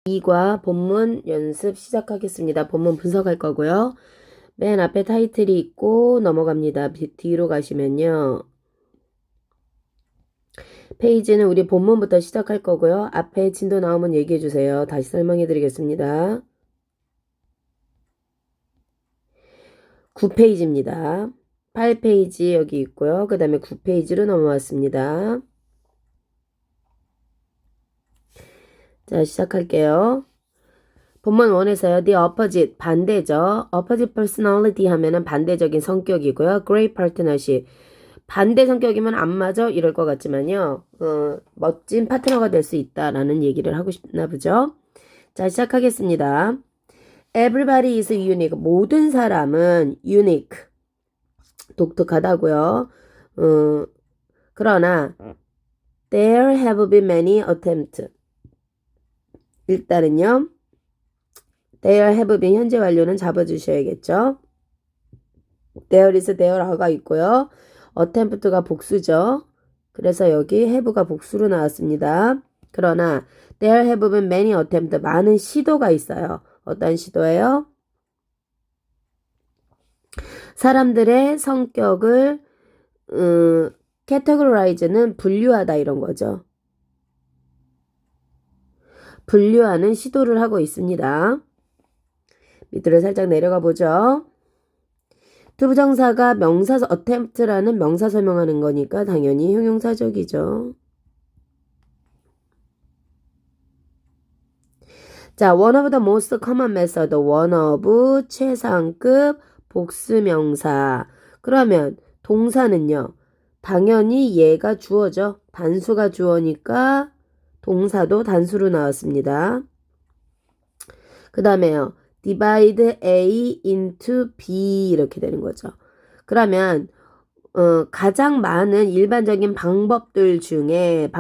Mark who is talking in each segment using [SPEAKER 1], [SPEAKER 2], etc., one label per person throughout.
[SPEAKER 1] 2과 본문 연습 시작하겠습니다. 본문 분석할 거고요. 맨 앞에 타이틀이 있고 넘어갑니다. 뒤로 가시면요. 페이지는 우리 본문부터 시작할 거고요. 앞에 진도 나오면 얘기해 주세요. 다시 설명해 드리겠습니다. 9페이지입니다. 8페이지 여기 있고요. 그 다음에 9페이지로 넘어왔습니다. 자, 시작할게요. 본문 1에서요. The opposite, 반대죠. opposite personality 하면은 반대적인 성격이고요. great partnership, 반대 성격이면 안 맞아? 이럴 것 같지만요. 멋진 파트너가 될 수 있다라는 얘기를 하고 싶나 보죠. 자, 시작하겠습니다. Everybody is unique. 모든 사람은 unique. 독특하다고요. 그러나 there have been many attempts. 일단은요. there have been 현재 완료는 잡아주셔야겠죠. there is there가 있고요. attempt가 복수죠. 그래서 여기 have가 복수로 나왔습니다. 그러나 there have been many attempts, 많은 시도가 있어요. 어떤 시도예요? 사람들의 성격을 categorize는 분류하다 이런 거죠. 분류하는 시도를 하고 있습니다. 밑으로 살짝 내려가 보죠. 투부정사가 명사 attempt라는 명사 설명하는 거니까 당연히 형용사적이죠. 자, one of the most common method, one of 최상급 복수명사. 그러면 동사는요. 당연히 얘가 주어죠. 단수가 주어니까 동사도 단수로 나왔습니다. 그 다음에요. divide A into B 이렇게 되는 거죠. 그러면 가장 많은 일반적인 방법들 중에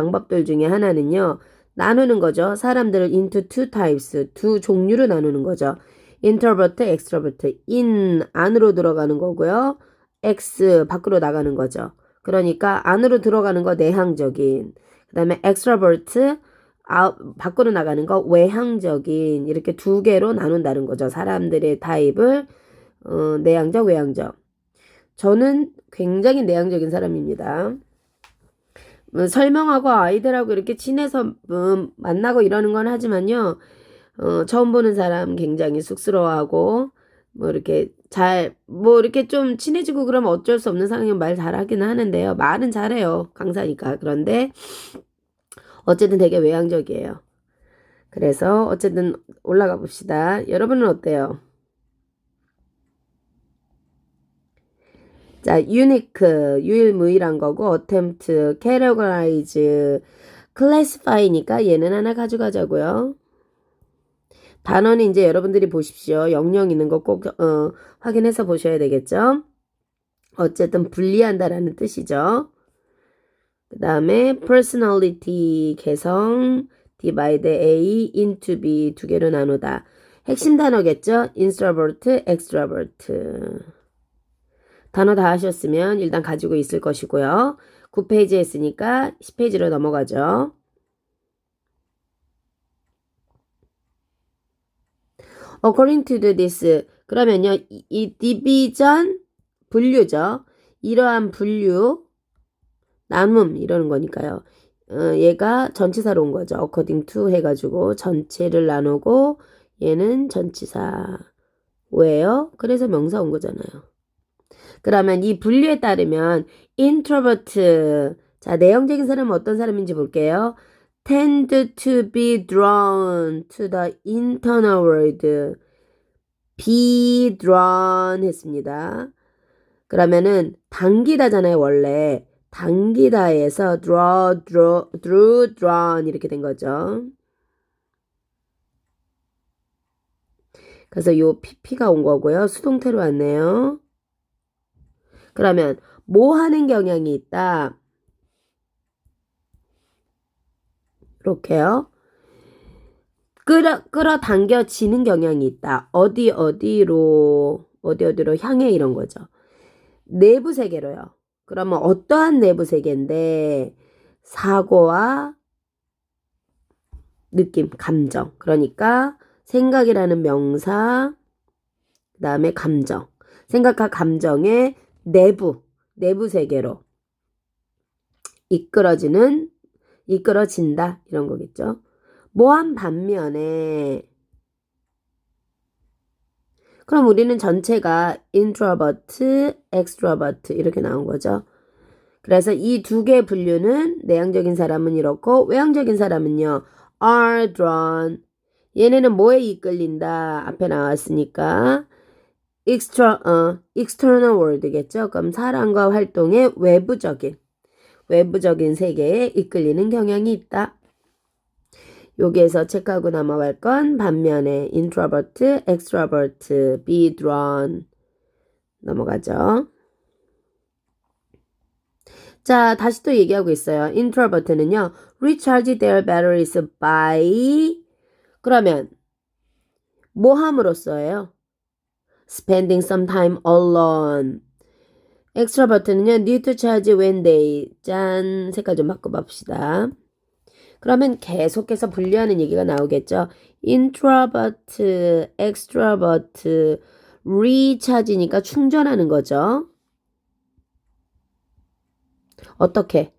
[SPEAKER 1] 하나는요. 나누는 거죠. 사람들을 into two types, 두 종류로 나누는 거죠. introvert, extrovert. in 안으로 들어가는 거고요. x 밖으로 나가는 거죠. 그러니까 안으로 들어가는 거 내향적인. 그 다음에 extrovert 밖으로 나가는 거 외향적인. 이렇게 두 개로 나눈다는 거죠. 사람들의 타입을 내향적, 외향적. 저는 굉장히 내향적인 사람입니다. 설명하고 아이들하고 이렇게 친해서 만나고 이러는 건 하지만요. 처음 보는 사람 굉장히 쑥스러워하고 이렇게 좀 친해지고 그러면 어쩔 수 없는 상황이면 말 잘하기는 하는데요. 말은 잘해요. 강사니까. 그런데 어쨌든 되게 외향적이에요. 그래서 어쨌든 올라가 봅시다. 여러분은 어때요? 자, unique, 유일무이한 거고, attempt, categorize, classify니까 얘는 하나 가져가자고요. 단어는 이제 여러분들이 보십시오. 영영 있는 거 꼭 확인해서 보셔야 되겠죠. 어쨌든 분리한다라는 뜻이죠. 그 다음에 personality, 개성, divide A into B 두 개로 나누다. 핵심 단어겠죠. introvert, extrovert. 단어 다 하셨으면 일단 가지고 있을 것이고요. 9페이지 했으니까 10페이지로 넘어가죠. According to this, 그러면요. 이 division, 분류죠. 이러한 분류, 나눔 이러는 거니까요. 얘가 전치사로 온 거죠. according to 해가지고 전체를 나누고 얘는 전치사. 왜요? 그래서 명사 온 거잖아요. 그러면 이 분류에 따르면 introvert, 자 내형적인 사람은 어떤 사람인지 볼게요. tend to be drawn to the internal world. be drawn 했습니다. 그러면은 당기다잖아요. 원래 당기다에서 drawn 이렇게 된 거죠. 그래서 요 pp가 온 거고요. 수동태로 왔네요. 그러면 뭐 하는 경향이 있다. 이렇게요. 끌어당겨지는 경향이 있다. 어디로 향해 이런 거죠. 내부 세계로요. 그러면 어떠한 내부 세계인데 사고와 느낌, 감정. 그러니까 생각이라는 명사, 그 다음에 감정. 생각과 감정의 내부 세계로 이끌어진다. 이런 거겠죠. 모한 반면에, 그럼 우리는 전체가 introvert, extrovert 이렇게 나온 거죠. 그래서 이 두 개의 분류는 내향적인 사람은 이렇고 외향적인 사람은요. are drawn. 얘네는 뭐에 이끌린다. 앞에 나왔으니까 external world겠죠. 그럼 사람과 활동의 외부적인 세계에 이끌리는 경향이 있다. 여기에서 체크하고 넘어갈 건 반면에 introvert, extrovert, be drawn 넘어가죠. 자, 다시 또 얘기하고 있어요. introvert는요. recharge their batteries by 그러면 뭐 함으로써예요? spending some time alone. extrovert는요. need to charge when they 짠 색깔 좀 바꿔봅시다. 그러면 계속해서 분류하는 얘기가 나오겠죠. introvert, extrovert, recharge니까 충전하는 거죠. 어떻게?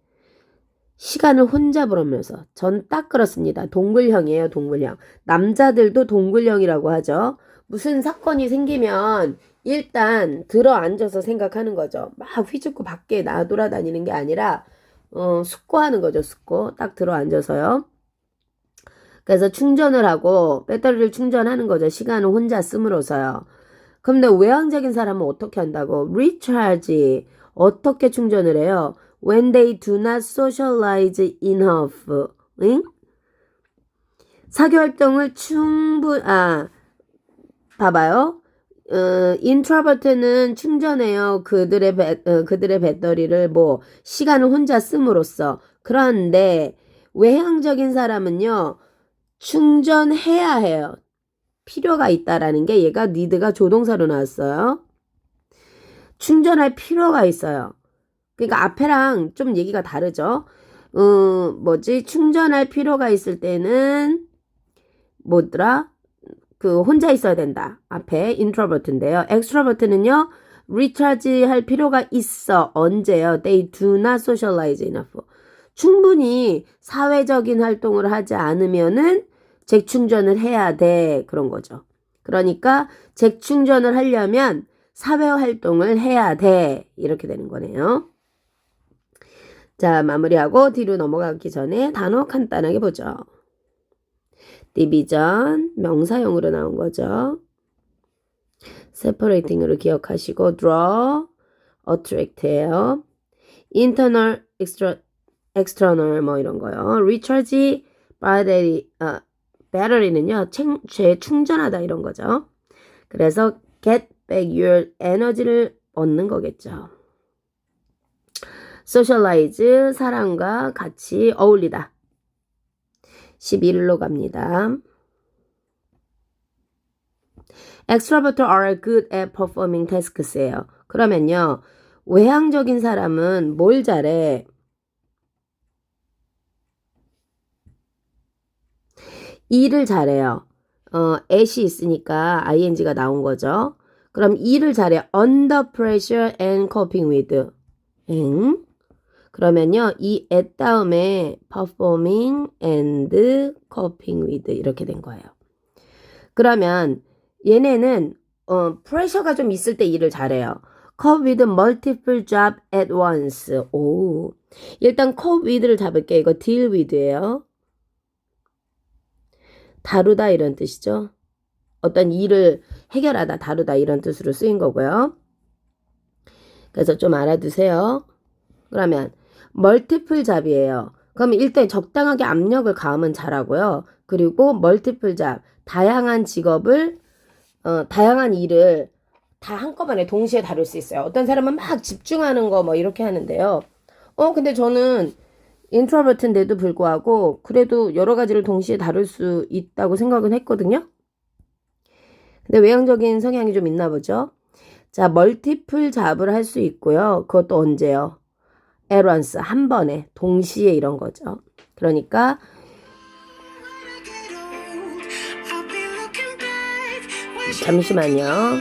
[SPEAKER 1] 시간을 혼자 보내면서. 전 딱 그렇습니다. 동글형이에요. 동글형. 남자들도 동글형이라고 하죠. 무슨 사건이 생기면 일단 들어앉아서 생각하는 거죠. 막 휘젓고 밖에 돌아다니는 게 아니라 숙고하는 거죠. 숙고. 딱 들어앉아서요. 그래서 충전을 하고 배터리를 충전하는 거죠. 시간을 혼자 씀으로써요. 그런데 외향적인 사람은 어떻게 한다고? recharge. 어떻게 충전을 해요? When they do not socialize enough. 응? 사교활동을 봐봐요. introvert는 충전해요. 그들의 배터리를 시간을 혼자 씀으로써. 그런데 외향적인 사람은요. 충전해야 해요. 필요가 있다라는 게 얘가 need가 조동사로 나왔어요. 충전할 필요가 있어요. 그러니까 앞에랑 좀 얘기가 다르죠. 충전할 필요가 있을 때는 뭐더라? 혼자 있어야 된다. 앞에 introvert인데요. extrovert는요. recharge 할 필요가 있어. 언제요? They do not socialize enough. 충분히 사회적인 활동을 하지 않으면은 재충전을 해야 돼. 그런 거죠. 그러니까 재충전을 하려면 사회 활동을 해야 돼. 이렇게 되는 거네요. 자, 마무리하고 뒤로 넘어가기 전에 단어 간단하게 보죠. division, 명사형으로 나온 거죠. separating으로 기억하시고 draw, attract예요. internal, external 이런 거요. recharge, battery는요. 재충전하다 이런 거죠. 그래서 get back your energy를 얻는 거겠죠. socialize, 사람과 같이 어울리다. 11로 갑니다. extrovert are good at performing tasks예요. 그러면요. 외향적인 사람은 뭘 잘해? 일을 잘해요. at이 있으니까 ing가 나온 거죠. 그럼 일을 잘해. under pressure and coping with. 그러면요. 이 at 다음에 performing and coping with 이렇게 된 거예요. 그러면 얘네는 프레셔가 좀 있을 때 일을 잘해요. cope with multiple job at once. 오. 일단 cope with를 잡을게요. 이거 deal with예요. 다루다 이런 뜻이죠. 어떤 일을 해결하다, 다루다 이런 뜻으로 쓰인 거고요. 그래서 좀 알아두세요. 그러면 멀티플 잡이에요. 그럼 일단 적당하게 압력을 가하면 잘하고요. 그리고 멀티플 잡, 다양한 직업을 다양한 일을 다 한꺼번에 동시에 다룰 수 있어요. 어떤 사람은 막 집중하는 거 이렇게 하는데요. 근데 저는 인트로버트인데도 불구하고 그래도 여러 가지를 동시에 다룰 수 있다고 생각은 했거든요. 근데 외향적인 성향이 좀 있나 보죠. 자, 멀티플 잡을 할 수 있고요. 그것도 언제요? at once, 한 번에, 동시에 이런 거죠. 그러니까 잠시만요.